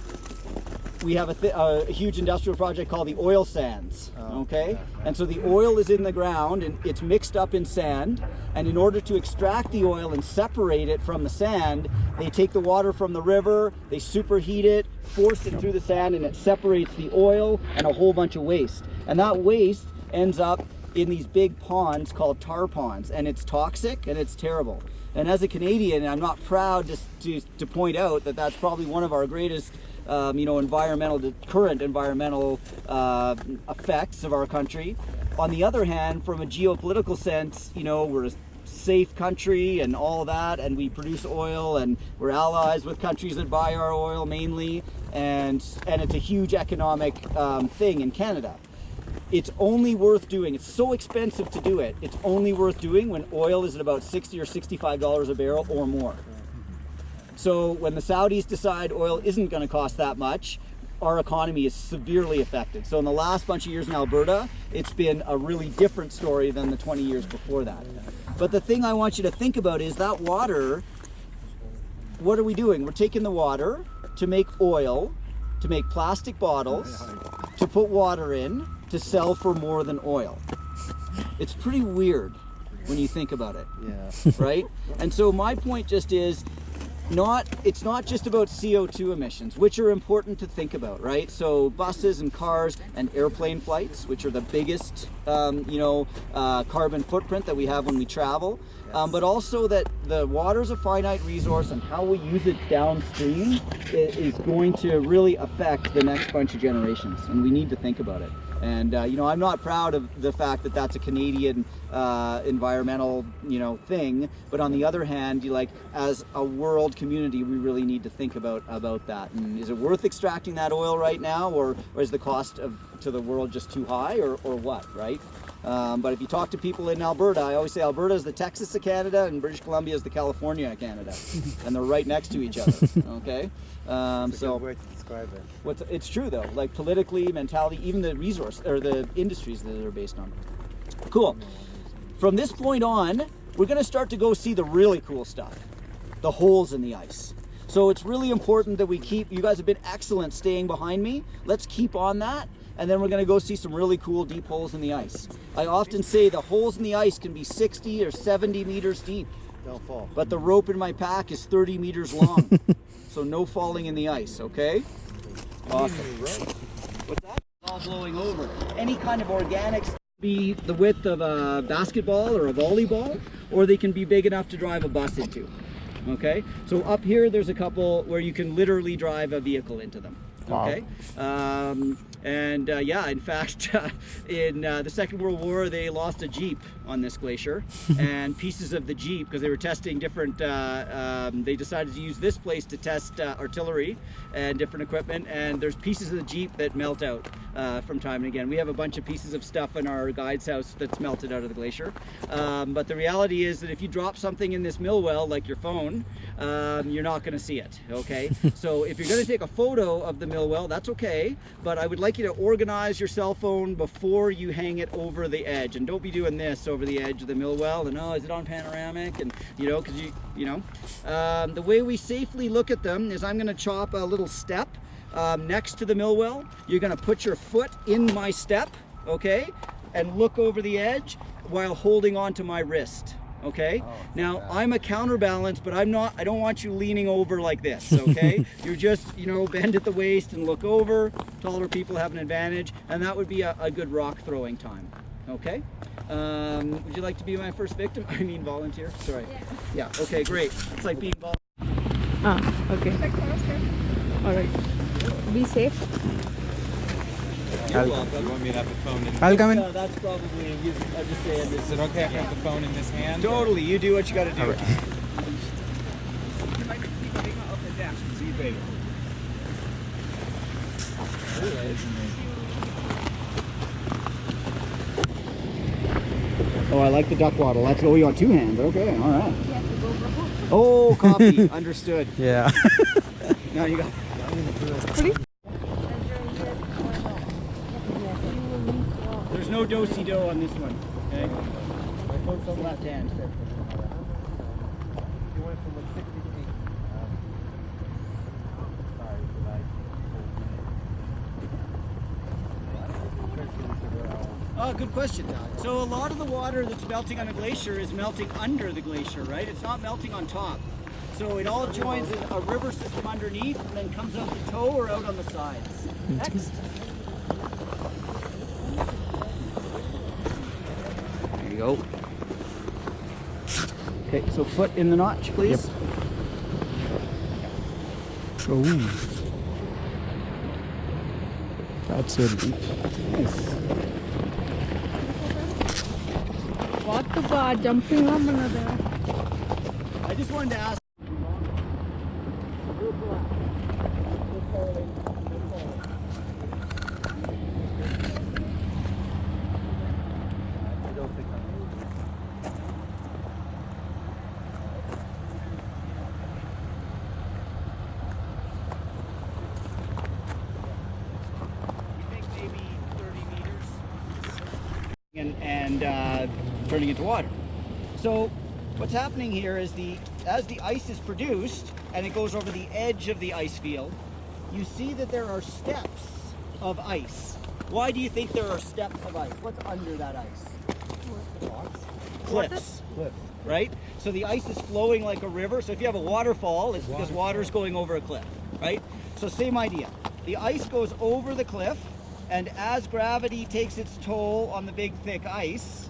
we have a huge industrial project called the oil sands, okay? And so the oil is in the ground and it's mixed up in sand, and in order to extract the oil and separate it from the sand, they take the water from the river, they superheat it, force it through the sand, and it separates the oil and a whole bunch of waste. And that waste ends up in these big ponds called tar ponds, and it's toxic and it's terrible. And as a Canadian, I'm not proud to point out that that's probably one of our greatest current environmental effects of our country. On the other hand, from a geopolitical sense, we're a safe country and all that, and we produce oil, and we're allies with countries that buy our oil mainly, and it's a huge economic thing in Canada. It's only worth doing, it's so expensive to do it, it's only worth doing when oil is at about $60 or $65 a barrel or more. So when the Saudis decide oil isn't going to cost that much, our economy is severely affected. So in the last bunch of years in Alberta, it's been a really different story than the 20 years before that. But the thing I want you to think about is that water, what are we doing? We're taking the water to make oil, to make plastic bottles, to put water in, to sell for more than oil. It's pretty weird when you think about it. Yeah. Right? And so my point just is, it's not just about CO2 emissions, which are important to think about, right? So buses and cars and airplane flights, which are the biggest, carbon footprint that we have when we travel, but also that the water is a finite resource, and how we use it downstream is going to really affect the next bunch of generations, and we need to think about it. And I'm not proud of the fact that that's a Canadian environmental thing, but on the other hand, as a world community, we really need to think about that. And is it worth extracting that oil right now, or is the cost to the world just too high, or what, right? But if you talk to people in Alberta, I always say Alberta is the Texas of Canada and British Columbia is the California of Canada, and they're right next to each other. Okay. That's a good way to describe it. It's true though, like politically, mentality, even the resource or the industries that they're based on. Cool. From this point on, we're going to start to go see the really cool stuff, the holes in the ice. So it's really important that we keep, you guys have been excellent staying behind me. Let's keep on that. And then we're going to go see some really cool deep holes in the ice. I often say the holes in the ice can be 60 or 70 meters deep. Don't fall. But the rope in my pack is 30 meters long. So no falling in the ice, okay? Awesome. What's that? All blowing over. Any kind of organics can be the width of a basketball or a volleyball, or they can be big enough to drive a bus into. Okay? So up here there's a couple where you can literally drive a vehicle into them. Okay? Wow. In fact, in the Second World War, they lost a Jeep on this glacier, and pieces of the Jeep, because they were testing different, they decided to use this place to test artillery and different equipment, and there's pieces of the Jeep that melt out from time and again. We have a bunch of pieces of stuff in our guide's house that's melted out of the glacier, but the reality is that if you drop something in this mill well, like your phone, you're not going to see it, okay? So if you're going to take a photo of the mill well, that's okay, but I would like you to organize your cell phone before you hang it over the edge, and don't be doing this over the edge of the mill well, and is it on panoramic, and because the way we safely look at them is I'm going to chop a little step next to the mill well. You're going to put your foot in my step, okay, and look over the edge while holding on to my wrist. Okay. Now I'm a counterbalance, but I don't want you leaning over like this. Okay. You're just, bend at the waist and look over. Taller people have an advantage, and that would be a good rock throwing time. Okay. Would you like to be my first victim? I mean volunteer. Sorry. Yeah. Okay. Great. It's like being volunteer. Okay. All right. Be safe. You're You welcome. want me to have the phone in? I'll come in. That's probably. I'm just saying. Is it okay if I have the phone in this hand? Totally. You do what you got to do. All right. Oh, I like the duck waddle. That's you on two hands. Okay, all right. Oh, copy. Understood. Yeah. Now you got. There's no do-si-do on this one. Okay. Left hand. Oh, good question. So a lot of the water that's melting on a glacier is melting under the glacier, right? It's not melting on top. So it all joins in a river system underneath and then comes out the toe or out on the sides. Next. There you go. Okay, so foot in the notch, please. Yep. Oh. That's it. Nice. What the jumping on another. I just wanted to ask. and turning into water. So what's happening here is as the ice is produced and it goes over the edge of the ice field, you see that there are steps of ice. Why do you think there are steps of ice? What's under that ice? Cliffs. Right? So the ice is flowing like a river. So if you have a waterfall, it's because water is going over a cliff, right? So same idea. The ice goes over the cliff, and as gravity takes its toll on the big thick ice,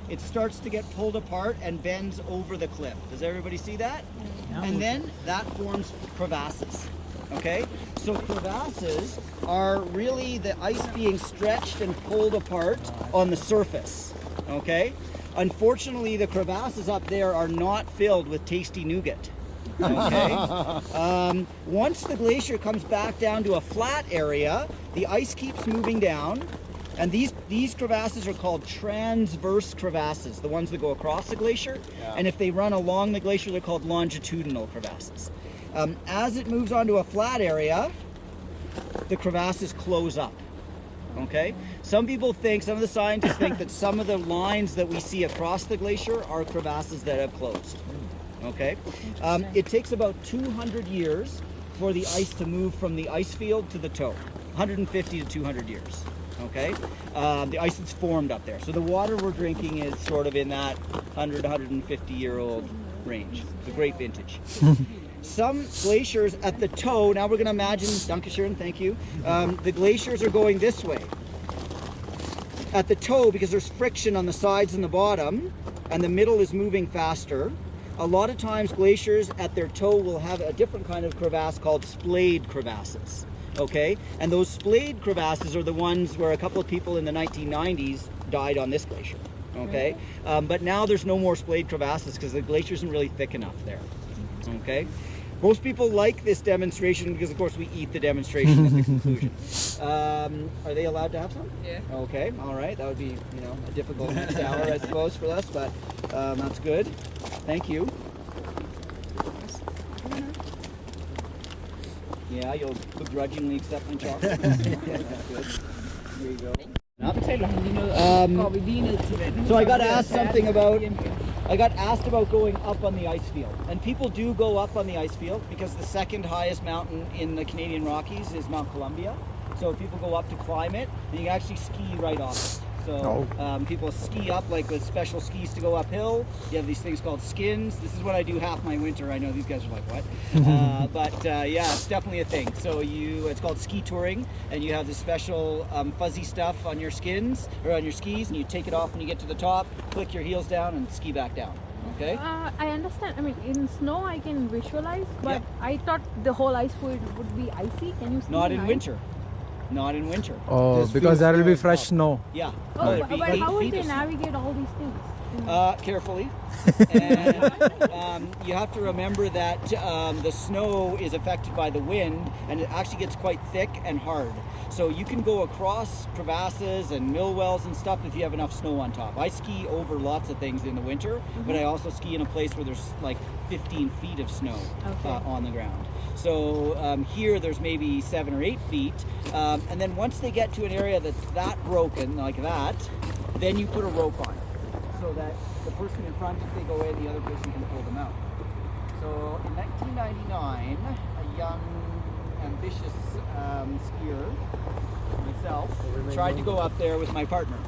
it starts to get pulled apart and bends over the cliff. Does everybody see that? Yeah. And then that forms crevasses. Okay? So crevasses are really the ice being stretched and pulled apart on the surface. Okay? Unfortunately, the crevasses up there are not filled with tasty nougat. Okay. Once the glacier comes back down to a flat area, the ice keeps moving down, and these crevasses are called transverse crevasses, the ones that go across the glacier. Yeah. And if they run along the glacier, they're called longitudinal crevasses. As it moves onto a flat area, the crevasses close up. Okay? Some of the scientists think that some of the lines that we see across the glacier are crevasses that have closed. Okay? It takes about 200 years for the ice to move from the ice field to the toe. 150 to 200 years. Okay? The ice that's formed up there. So the water we're drinking is sort of in that 100, 150 year old range. It's a great vintage. Some glaciers at the toe, now we're going to imagine, Dankeschön, thank you, the glaciers are going this way. At the toe, because there's friction on the sides and the bottom, and the middle is moving faster, a lot of times glaciers at their toe will have a different kind of crevasse called splayed crevasses. Okay? And those splayed crevasses are the ones where a couple of people in the 1990s died on this glacier. Okay? But now there's no more splayed crevasses because the glacier isn't really thick enough there. Okay? Most people like this demonstration because, of course, we eat the demonstration at the conclusion. Are they allowed to have some? Yeah. Okay, all right. That would be, a difficult next hour, I suppose, for us, but that's good. Thank you. Yeah, you'll begrudgingly accept my chocolate. That's good. Here you go. So I got asked something about. I got asked about going up on the ice field, and people do go up on the ice field because the second highest mountain in the Canadian Rockies is Mount Columbia. So people go up to climb it, and you can actually ski right off it. So people ski up like with special skis to go uphill. You have these things called skins. This is what I do half my winter. I know these guys are like, what? But yeah, it's definitely a thing. So it's called ski touring, and you have this special fuzzy stuff on your skins, or on your skis, and you take it off when you get to the top, click your heels down, and ski back down. Okay? I understand. I mean, in snow I can visualize, but I thought the whole ice field would be icy. Can you ski Not in winter. Not in winter. Oh, because there will be fresh snow. Yeah. Oh, but how will they navigate all these things? Carefully. And you have to remember that the snow is affected by the wind, and it actually gets quite thick and hard. So you can go across crevasses and mill wells and stuff if you have enough snow on top. I ski over lots of things in the winter, but I also ski in a place where there's like 15 feet of snow on the ground. So here there's maybe 7 or 8 feet, and then once they get to an area that's that broken like that, then you put a rope on it so that the person in front, if they go in, the other person can pull them out. So in 1999, a young, ambitious skier, myself, tried to go up there with my partner.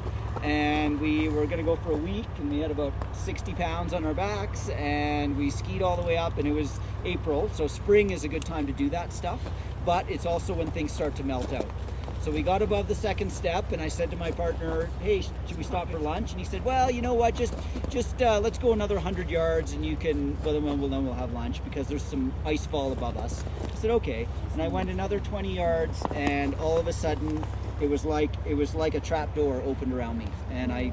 And we were going to go for a week, and we had about 60 pounds on our backs, and we skied all the way up, and it was April, so spring is a good time to do that stuff, but it's also when things start to melt out. So we got above the second step, and I said to my partner, hey, should we stop for lunch? And he said, well, you know what, just let's go another 100 yards, and you can, well, then we'll have lunch, because there's some ice fall above us. I said, okay. And I went another 20 yards, and all of a sudden, it was like a trap door opened around me, and I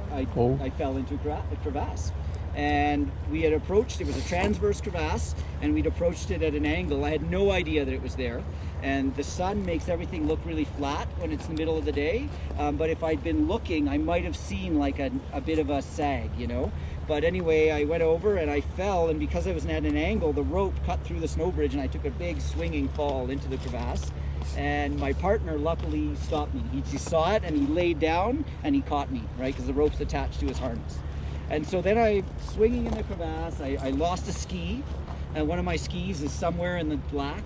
fell into a crevasse. And we had approached, it was a transverse crevasse, and we'd approached it at an angle. I had no idea that it was there. And the sun makes everything look really flat when it's the middle of the day. But if I'd been looking, I might have seen like a bit of a sag, But anyway, I went over and I fell, and because I was at an angle, the rope cut through the snow bridge, and I took a big swinging fall into the crevasse. And my partner luckily stopped me. He just saw it and he laid down and he caught me, right? Because the rope's attached to his harness. And so then swinging in the crevasse, I lost a ski, and one of my skis is somewhere in the black.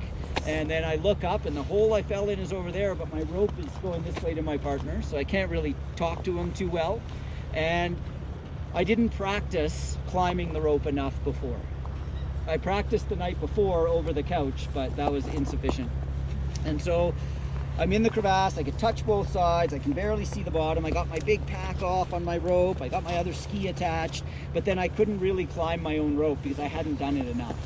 And then I look up and the hole I fell in is over there, but my rope is going this way to my partner, so I can't really talk to him too well. And I didn't practice climbing the rope enough before. I practiced the night before over the couch, but that was insufficient. And so I'm in the crevasse, I can touch both sides, I can barely see the bottom, I got my big pack off on my rope, I got my other ski attached, but then I couldn't really climb my own rope because I hadn't done it enough.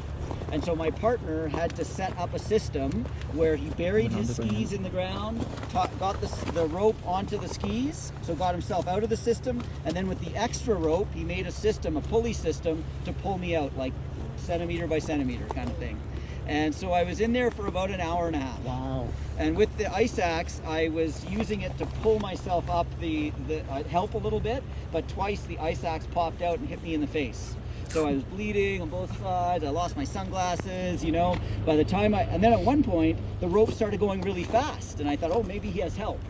And so my partner had to set up a system where he buried his skis in the ground, got the rope onto the skis, so got himself out of the system, and then with the extra rope, he made a system, a pulley system, to pull me out, like centimeter by centimeter kind of thing. And so I was in there for about an hour and a half. Wow. And with the ice axe, I was using it to pull myself up help a little bit, but twice the ice axe popped out and hit me in the face. So I was bleeding on both sides, I lost my sunglasses, you know. By the time and then at one point, the rope started going really fast, and I thought, oh, maybe he has help.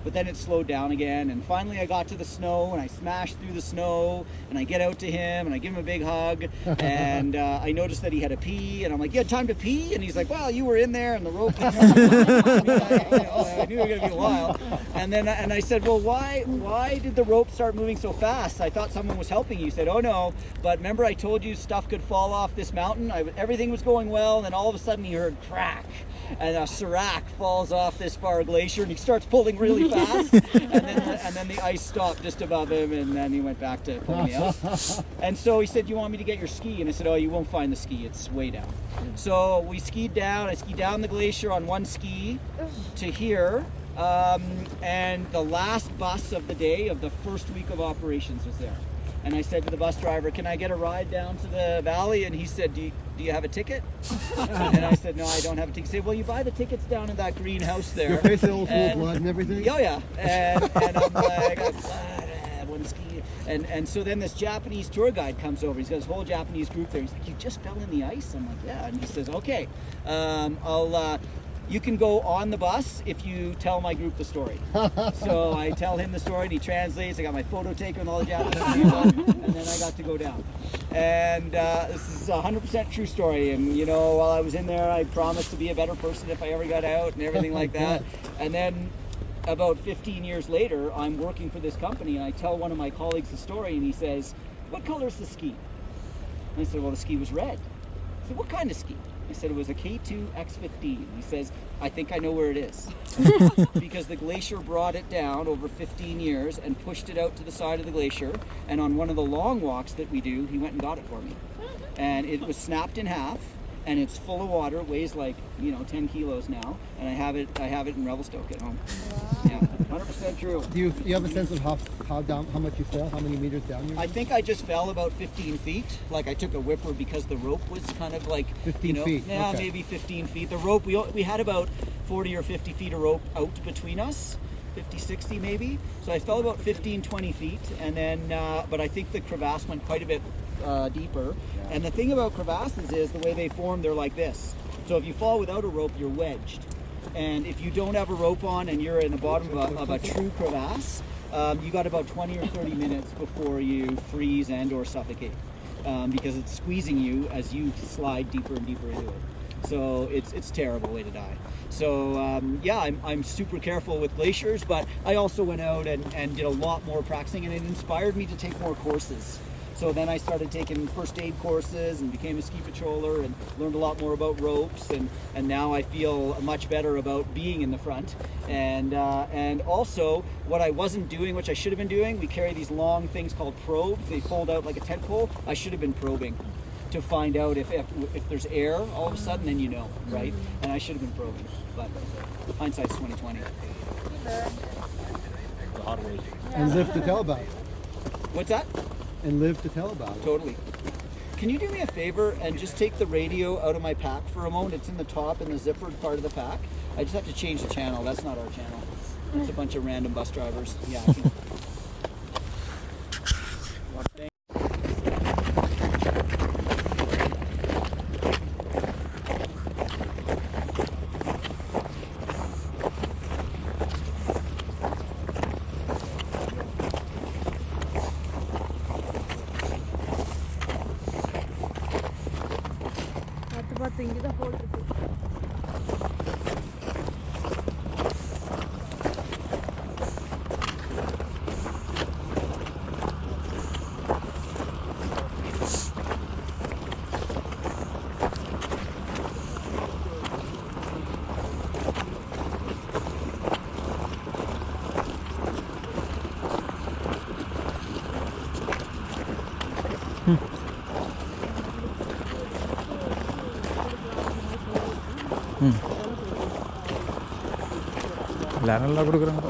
But then it slowed down again, and finally I got to the snow, and I smashed through the snow, and I get out to him, and I give him a big hug, and I noticed that he had a pee, and I'm like, you had time to pee? And he's like, well, you were in there, and the rope, I knew it was going to be a while. And then I said, well, why did the rope start moving so fast? I thought someone was helping you. He said, oh no, but remember I told you stuff could fall off this mountain? Everything was going well, and then all of a sudden he heard crack, and a serac falls off this far glacier, and he starts pulling really fast, and then the ice stopped just above him, and then he went back to pulling me out. And so he said, you want me to get your ski? And I said, oh, you won't find the ski, it's way down. So we skied down, I skied down the glacier on one ski to here, and the last bus of the day of the first week of operations was there. And I said to the bus driver, can I get a ride down to the valley? And he said, do you have a ticket? And I said, no, I don't have a ticket. He said, well, you buy the tickets down in that green house there. Your face all full of blood and everything? Oh, yeah. And I'm like, I want to ski. And so then this Japanese tour guide comes over. He's got his whole Japanese group there. He's like, you just fell in the ice? I'm like, yeah. And he says, okay, you can go on the bus if you tell my group the story. So I tell him the story and he translates. I got my photo taken with all the Japanese people, and then I got to go down. And this is a 100% true story. And you know, while I was in there, I promised to be a better person if I ever got out and everything like that. And then about 15 years later, I'm working for this company and I tell one of my colleagues the story and he says, what color is the ski? And I said, well, the ski was red. I said, what kind of ski? I said it was a K2 X15. He says, I think I know where it is. Because the glacier brought it down over 15 years and pushed it out to the side of the glacier. And on one of the long walks that we do, he went and got it for me. And it was snapped in half, and it's full of water. It weighs like, 10 kilos now. And I have it in Revelstoke at home. Yeah, 100% true. Do you have a sense of how much you fell? How many meters down you were? I think I just fell about 15 feet. Like I took a whipper because the rope was kind of like 15 feet. Yeah, okay. Maybe 15 feet. The rope, we had about 40 or 50 feet of rope out between us. 50, 60 maybe. So I fell about 15, 20 feet. And then, but I think the crevasse went quite a bit deeper. Yeah. And the thing about crevasses is the way they form, they're like this. So if you fall without a rope, you're wedged. And if you don't have a rope on and you're in the bottom of a true crevasse, you got about 20 or 30 minutes before you freeze and or suffocate, because it's squeezing you as you slide deeper and deeper into it. So it's a terrible way to die. So yeah, I'm super careful with glaciers, but I also went out and did a lot more practicing, and it inspired me to take more courses. So then I started taking first aid courses and became a ski patroller and learned a lot more about ropes, and now I feel much better about being in the front. And also what I wasn't doing, which I should have been doing, we carry these long things called probes. They fold out like a tent pole. I should have been probing to find out if there's air all of a sudden, then you know, right? And I should have been probing, but hindsight's 20/20. And live to tell about it. What's that? And live to tell about it. Totally. Can you do me a favor and just take the radio out of my pack for a moment? It's in the top in the zippered part of the pack. I just have to change the channel. That's not our channel. It's a bunch of random bus drivers. Yeah. I can... thinking the whole trip. எல்லாரும் நல்லா கொடுக்குறாங்க.